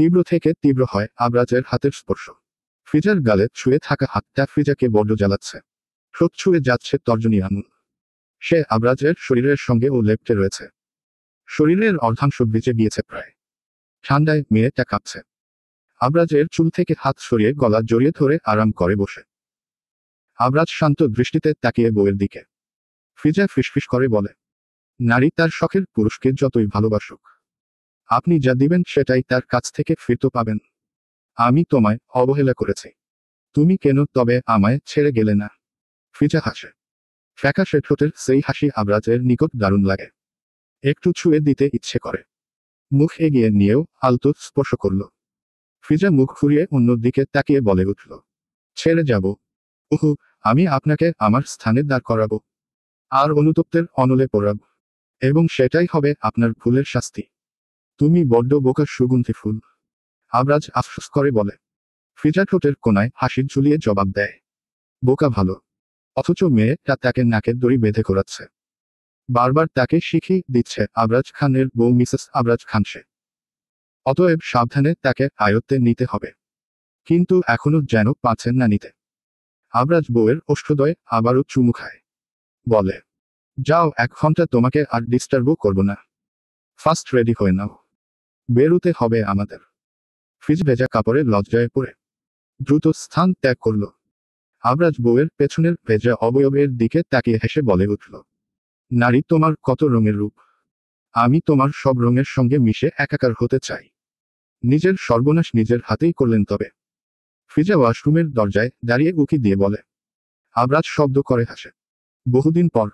তীব্র থেকে তীব্র হয় আবরাজের হাতের স্পর্শ। ফিজার গালে ছুঁয়ে থাকা হাতটা ফিজাকে বড্ড জ্বালাচ্ছে। ঠোঁট ছুঁয়ে যাচ্ছে তর্জনী আঙুল। সে আবরাজের শরীরের সঙ্গে ও লেপ্টে রয়েছে। শরীরের অর্ধাংশ ভিজে গিয়েছে প্রায়। ঠান্ডায় মেয়েটা কাঁপছে। আবরাজের চুল থেকে হাত সরিয়ে গলা জড়িয়ে ধরে আরাম করে বসে। আবরাজ শান্ত দৃষ্টিতে তাকিয়ে বউয়ের দিকে। ফিজা ফিসফিস করে বলে, নারী তার শখের পুরুষকে যতই ভালোবাসুক, আপনি যা দিবেন সেটাই তার কাছ থেকে ফিরতে পাবেন। আমি তোমায় অবহেলা করেছি, তুমি কেন তবে আমায় ছেড়ে গেলে না? ফিজা হাসে। ফ্যাকাশে ঠোঁটের সেই হাসি আবরাজের নিকট দারুণ লাগে। একটু ছুঁয়ে দিতে ইচ্ছে করে। মুখ এগিয়ে নিয়েও আলতো স্পর্শ করল। ফিজা মুখ ঘুরিয়ে অন্য দিকে তাকিয়ে বলে উঠল, ছেড়ে যাব? উহু, আমি আপনাকে আমার স্থানে দাঁড় করাবো, আর অনুতপ্তের অনলে পড়াব, এবং সেটাই হবে আপনার ভুলের শাস্তি। তুমি বড্ড বোকা সুগন্ধি ফুল। আবরাজ আফসোস করে বলে। ফিজা ঠোঁটের কোনায় হাসি ঝুলিয়ে জবাব দেয়, বোকা ভালো। অথচ মেয়েটা তাকে নাকের দড়ি বেঁধে ঘোরাচ্ছে। বারবার তাকে শিখিয়ে দিচ্ছে আবরাজ খানের বউ মিসেস আবরাজ খান সে। অতএব সাবধানে তাকে আয়ত্তে নিতে হবে। কিন্তু এখনো যেন পাচ্ছেন না নিতে। আবরাজ বউয়ের ওষ্ঠদয় আবারও চুমু খায়। বলে, যাও, 1 ঘন্টা তোমাকে আর ডিস্টার্বও করব না। ফার্স্ট রেডি হয়ে নাও, বেরুতে হবে আমাদের। ফিজ ভেজা কাপড়ে লজ্জায় পড়ে দ্রুত স্থান ত্যাগ করল। আবরাজ বউয়ের পেছনের ভেজা অবয়বের দিকে তাকিয়ে হেসে বলে উঠল, নারী তোমার কত রঙের রূপ, আমি তোমার সব রঙের সঙ্গে মিশে একাকার হতে চাই। নিজের সর্বনাশ নিজের হাতেই করলেন তবে। ফিজা ওয়াশরুমের দরজায় দাঁড়িয়ে উকি দিয়ে বলে। আবরাজ শব্দ করে হাসে। বহুদিন পর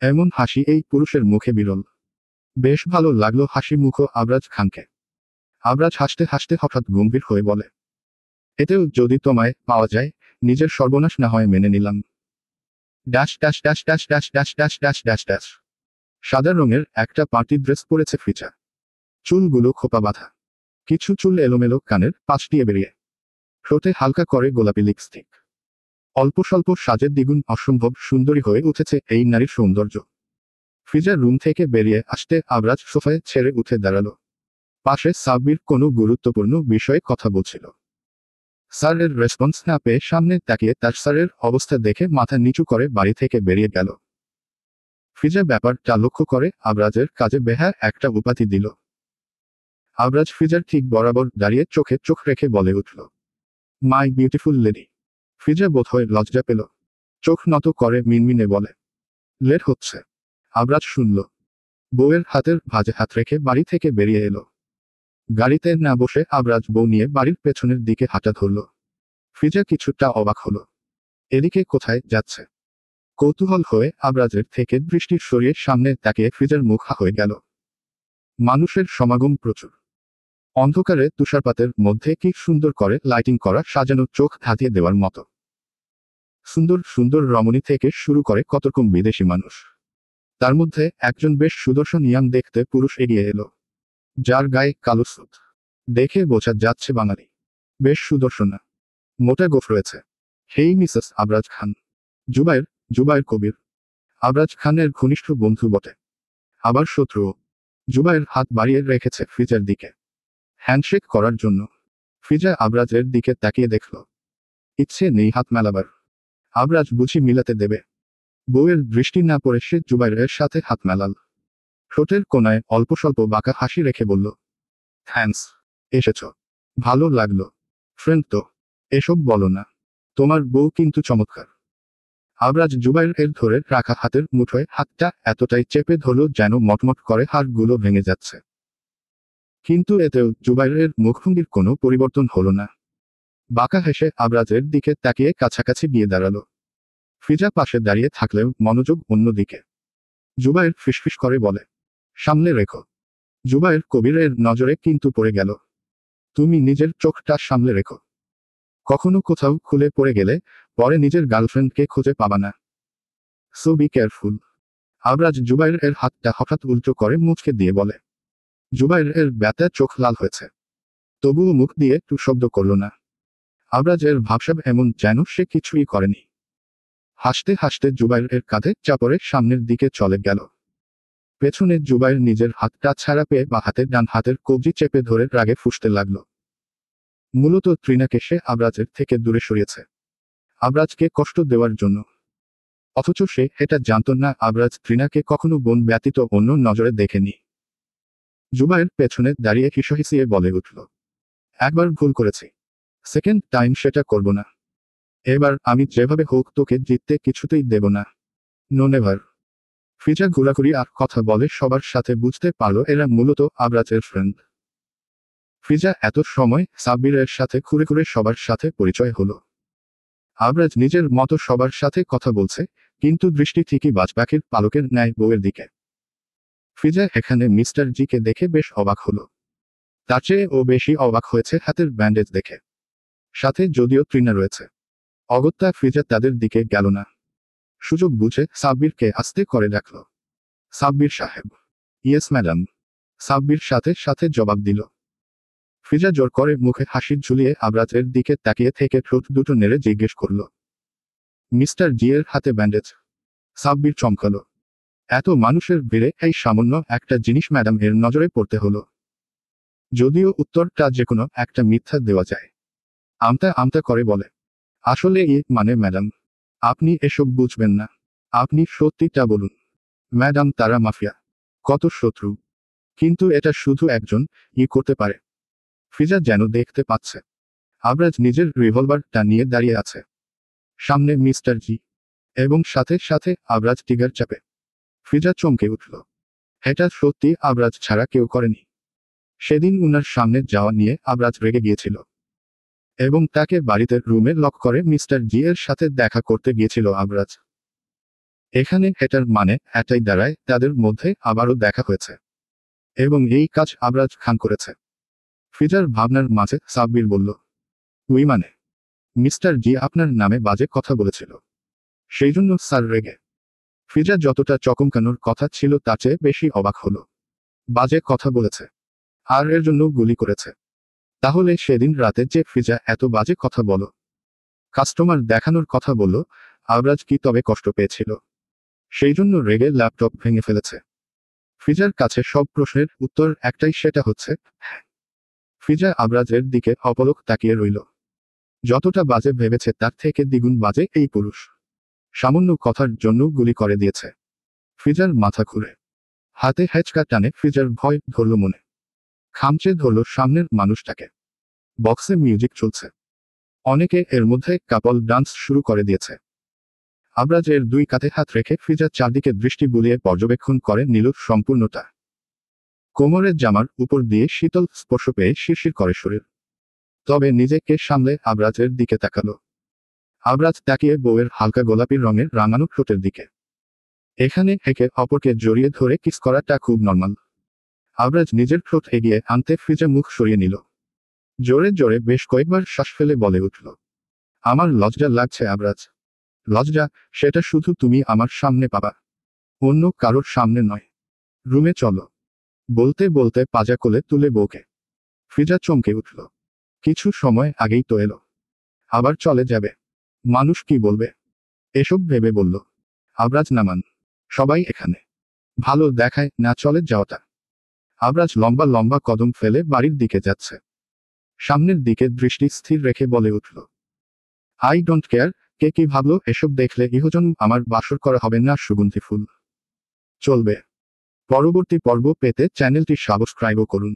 এমন হাসি এই পুরুষের মুখে বিরল। বেশ ভালো লাগলো হাসি মুখ আবরাজ খানকে। আবরাজ হাসতে হাসতে হঠাৎ গম্ভীর হয়ে বলে, এতেও যদি তোমায় পাওয়া যায়, নিজের সর্বনাশ না হয় মেনে নিলাম। Dash dash dash dash dash dash dash dash dash dash. সাদা রঙের একটা পার্টি ড্রেস পরেছে ফিজা। চুলগুলো খোপা বাঁধা। কিছু চুল এলোমেলো কানের পাশ দিয়ে বেরিয়ে। ঠোঁটে হালকা করে গোলাপি লিপস্টিক। অল্প স্বল্প সাজের দ্বিগুণ অসম্ভব সুন্দরী হয়ে উঠেছে এই নারীর সৌন্দর্য। ফিজার রুম থেকে বেরিয়ে আসতে আবরাজ সোফায় ছেড়ে উঠে দাঁড়ালো। পাশে সাব্বির কোনো গুরুত্বপূর্ণ বিষয়ে কথা বলছিল। স্যারের রেসপন্স না পেয়ে সামনে তাকিয়ে তার স্যারের অবস্থা দেখে মাথা নিচু করে বাড়ি থেকে বেরিয়ে গেল। ফিজা ব্যাপারটা লক্ষ্য করে আবরাজের কাজে বেহায়া একটা উপাধি দিল। আবরাজ ফিজার ঠিক বরাবর দাঁড়িয়ে চোখে চোখ রেখে বলে উঠল, মাই বিউটিফুল লেডি। ফিজা বোধহয় লজ্জা পেল। চোখ নত করে মিনমিনে বলে, লেট হচ্ছে। আবরাজ শুনল। বউয়ের হাতের ভাঁজে হাত রেখে বাড়ি থেকে বেরিয়ে এলো। গাড়িতে না বসে আবরাজ বউ নিয়ে বাড়ির পেছনের দিকে হাঁটা ধরল। ফিজা কিছুটা অবাক হলো। এদিকে কোথায় যাচ্ছে? কৌতূহল হয়ে আবরাজের থেকে দৃষ্টি সরিয়ে সামনে তাকিয়ে ফিজার মুখ হা হয়ে গেল। মানুষের সমাগম প্রচুর। অন্ধকারে তুষারপাতের মধ্যে কি সুন্দর করে লাইটিং করা সাজানো চোখ ধাঁধিয়ে দেওয়ার মতো। সুন্দর সুন্দর রমণী থেকে শুরু করে কতরকম বিদেশি মানুষ। তার মধ্যে একজন বেশ সুদর্শন ইয়াং দেখতে পুরুষ এগিয়ে এলো, যার গায়ে কালো স্যুট। দেখে বোঝা যাচ্ছে বাঙালি। বেশ সুদর্শনা, মোটা গোফ রয়েছে। হেই মিসেস আবরাজ খান। জুবায়ের কবির। আবরাজ খানের ঘনিষ্ঠ বন্ধু বটে, আবার শত্রুও। জুবায়ের হাত বাড়িয়ে রেখেছে ফিজার দিকে হ্যান্ডশেক করার জন্য। ফিজা আবরাজের দিকে তাকিয়ে দেখল। ইচ্ছে নেই হাত মেলাবার। আবরাজ বুঝি মিলাতে দেবে? বউয়ের দৃষ্টি না পড়ে সে জুবায়ের সাথে হাত মেলাল। ঠোঁটের কোনায় অল্প স্বল্প বাঁকা হাসি রেখে বলল, থ্যাঙ্কস। এসেছ, ভালো লাগলো। ফ্রেন্ড তো। এসব বলো না, তোমার বউ কিন্তু চমৎকার। আবরাজ জুবায়ের ধরে রাখা হাতের মুঠোয় হাতটা এতটাই চেপে ধরল যেন মটমট করে হাড়গুলো ভেঙে যাচ্ছে। কিন্তু এতেও জুবায়ের মুখভঙ্গির কোনো পরিবর্তন হলো না। বাঁকা হেসে আবরাজের দিকে তাকিয়ে কাছাকাছি গিয়ে দাঁড়ালো। ফিজা পাশে দাঁড়িয়ে থাকলেও মনোযোগ অন্যদিকে। জুবায়ের ফিসফিস করে বলে, সামলে রেখো। জুবায়ের কবিরের নজরে কিন্তু পড়ে গেল। তুমি নিজের চোখটা সামলে রেখো। কখনো কোথাও খুলে পড়ে গেলে পরে নিজের গার্লফ্রেন্ডকে খুঁজে পাবা না। So be careful. Abraj Zubair হাতটা হঠাৎ উল্টো করে মুচকে দিয়ে বলে। জুবায়ের ব্যথা চোখ লাল হয়েছে, তবুও মুখ দিয়ে টু শব্দ করল না। আবরাজের ভাবসাব এমন যেন সে কিছুই করেনি। হাসতে হাসতে জুবায়ের কাঁধে চাপড়ে সামনের দিকে চলে গেল। পেছনে জুবায়ের নিজের হাতটা ছাড়া পেয়ে বা হাতের ডান হাতের কবজি চেপে ধরে রাগে ফুঁসতে লাগলো। মূলত ত্রিনাকে সে আবরাজের থেকে দূরে সরিয়েছে, আবরাজকে কষ্ট দেওয়ার জন্য। অথচ সে এটা জানত না আবরাজ ত্রিনাকে কখনো বোন ব্যতীত অন্য নজরে দেখেনি। জুবায়ের পেছনে দাঁড়িয়ে হিসহিসিয়ে বলে উঠল, একবার ভুল করেছি, সেকেন্ড টাইম সেটা করব না। এবার আমি যেভাবে হোক তোকে জিততে কিছুতেই দেব না। No never. ফিজা ঘোরাঘুরি আর কথা বলে সবার সাথে বুঝতে পারল এরা মূলত আবরাজের ফ্রেন্ড। ফিজা এত সময় সাব্বিরের সাথে ঘুরে ঘুরে সবার সাথে পরিচয় হলো। আবরাজ নিজের মতো সবার সাথে কথা বলছে, কিন্তু দৃষ্টি ঠিকই বাজপাখির পালকের ন্যায় বউয়ের দিকে। ফিজা এখানে মিস্টার জিকে দেখে বেশ অবাক হলো। তার চেয়ে ও বেশি অবাক হয়েছে হাতের ব্যান্ডেজ দেখে। সাথে যদিও তৃণা রয়েছে, অগত্যা ফিজা তাদের দিকে গেল না। সুযোগ বুঝে সাব্বিরকে আস্তে করে ডাকল, সাব্বির সাহেব। Yes madam. সাব্বির সাথে সাথে জবাব দিল। ফিজা জোর করে মুখে হাসি ঝুলিয়ে আবরাজের দিকে তাকিয়ে থেকে ঠোঁট দুটো নেড়ে জিজ্ঞেস করল, মিস্টার জি এর হাতে ব্যান্ডেজ? সাব্বির চমকালো। এত মানুষের ভিড়ে এই সামান্য একটা জিনিস ম্যাডাম এর নজরে পড়তে হলো। যদিও উত্তরটা যে কোনো একটা মিথ্যা দেওয়া যায়। আমতা আমতা করে বলে, আসলে মানে ম্যাডাম, আপনি এসব বুঝবেন না। আপনি সত্যিটা বলুন। ম্যাডাম তারা মাফিয়া, কত শত্রু, কিন্তু এটা শুধু একজন করতে পারে। ফিজা যেন দেখতে পাচ্ছে আবরাজ নিজের রিভলভারটা নিয়ে দাঁড়িয়ে আছে, সামনে মিস্টার জি, এবং সাথে সাথে আবরাজ টিগার চাপে। ফিজা চমকে উঠল। এটা সত্যি আবরাজ ছাড়া কেউ করেনি। সেদিন উনার সামনে যাওয়া নিয়ে আবরাজ রেগে গিয়েছিল, এবং তাকে বাড়িতে রুমে লক করে মিস্টার জি এর সাথে দেখা করতে গিয়েছিল আবরাজ। এখানে এটার মানে এটাই দাঁড়ায় তাদের মধ্যে আবারও দেখা হয়েছে, এবং এই কাজ আবরাজ খান করেছে। ফিজার ভাবনার মাঝে সাব্বির বলল, উই মানে মিস্টার জি আপনার নামে বাজে কথা বলেছিল, সেই জন্য স্যার রেগে। ফিজা যতটা চমকানোর কথা ছিল তার চেয়ে বেশি অবাক হলো। বাজে কথা বলেছে, আর এর জন্য গুলি করেছে? তাহলে সেদিন রাতে যে ফিজা এত বাজে কথা বলো, কাস্টমার দেখানোর কথা বলল, আবরাজ কি তবে কষ্ট পেয়েছিল? সেই জন্য রেগে ল্যাপটপ ভেঙে ফেলেছে? ফিজার কাছে সব প্রশ্নের উত্তর একটাই, সেটা হচ্ছে হ্যাঁ। ফিজা আবরাজের দিকে অপলক তাকিয়ে রইল। যতটা বাজে ভেবেছে তার থেকে দ্বিগুণ বাজে এই পুরুষ। সামান্য কথার জন্য গুলি করে দিয়েছে। ফিজার মাথা ঘুরে হাতে হেঁচকা টানে। ফিজার ভয় ধরল মনে, খামচে ধরল সামনের মানুষটাকে। বক্সে মিউজিক চলছে, অনেকে এর মধ্যে কাপল ডান্স শুরু করে দিয়েছে। আবরাজের দুই কাঁধে হাত রেখে ফিজা চারদিকে দৃষ্টি বুলিয়ে পর্যবেক্ষণ করে নিল সম্পূর্ণটা। কোমরের জামার উপর দিয়ে শীতল স্পর্শ পেয়ে শিরশির করে শরীর। তবে নিজেকে সামলে আবরাজের দিকে তাকালো। আবরাজ তাকিয়ে বউয়ের হালকা গোলাপি রঙের রাঙানো ঠোঁটের দিকে। এখানে একে অপরকে জড়িয়ে ধরে কিস করাটা খুব নর্মাল। আবরাজ নিজের ঠোঁট এগিয়ে আনতে ফিজা মুখ সরিয়ে নিল। জোরে জোরে বেশ কয়েকবার শ্বাস ফেলে বলে উঠল, আমার লজ্জা লাগছে আবরাজ। লজ্জা? সেটা শুধু তুমি আমার সামনে পাবা, অন্য কারোর সামনে নয়। রুমে চলো। বলতে বলতে পাজা কোলে তুলে বউকে। ফিজা চমকে উঠল। কিছু সময় আগেই তো এলো, আবার চলে যাবে? মানুষ কি বলবে? এসব ভেবে বলল, আবরাজ নামান, সবাই এখানে। ভালো দেখায় না চলে যাওয়াটা। আবরাজ লম্বা লম্বা কদম ফেলে বাড়ির দিকে যাচ্ছে। সামনের দিকে দৃষ্টি স্থির রেখে বলে উঠল, আই ডোন্ট কেয়ার কে কি ভাবলো, এসব দেখলে ইহজন্ম আমার বাসর করা হবে না সুগন্ধি ফুল। চলবে। পরবর্তী পর্ব পেতে চ্যানেলটি সাবস্ক্রাইবও করুন।